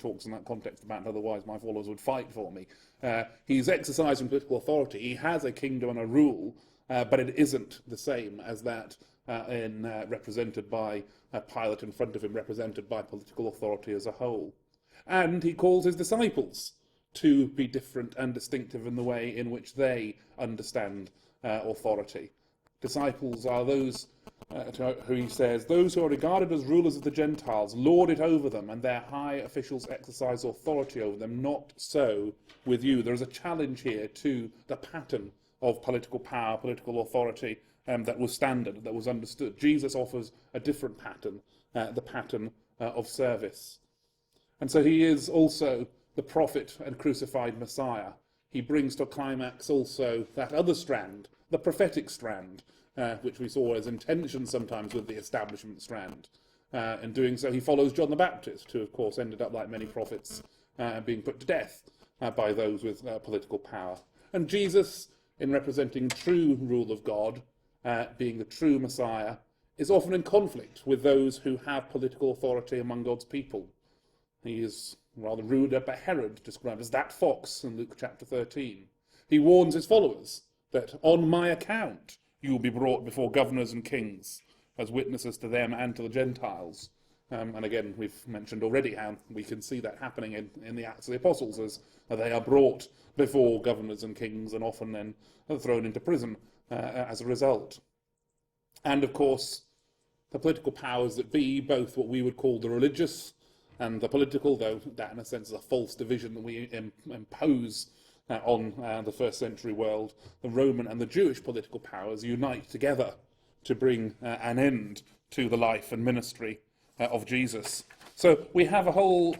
talks in that context about otherwise my followers would fight for me. He's exercising political authority. He has a kingdom and a rule, but it isn't the same as that represented by Pilate in front of him, represented by political authority as a whole. And he calls his disciples to be different and distinctive in the way in which they understand authority. Disciples are those who he says, those who are regarded as rulers of the Gentiles lord it over them, and their high officials exercise authority over them. Not so with you. There is a challenge here to the pattern of political power, political authority that was standard, that was understood. Jesus offers a different pattern, the pattern of service. And so he is also the prophet and crucified Messiah. He brings to a climax also that other strand, the prophetic strand, which we saw as in tension sometimes with the establishment strand. In doing so, he follows John the Baptist, who of course ended up, like many prophets, being put to death by those with political power. And Jesus, in representing true rule of God, being the true Messiah, is often in conflict with those who have political authority among God's people. He is rather rude by Herod, described as that fox in Luke chapter 13. He warns his followers that on my account you will be brought before governors and kings as witnesses to them and to the Gentiles. And again, we've mentioned already how we can see that happening in the Acts of the Apostles, as they are brought before governors and kings and often then thrown into prison as a result. And of course, the political powers that be, both what we would call the religious and the political, though that in a sense is a false division that we impose on the first century world, the Roman and the Jewish political powers unite together to bring an end to the life and ministry of Jesus. So we have a whole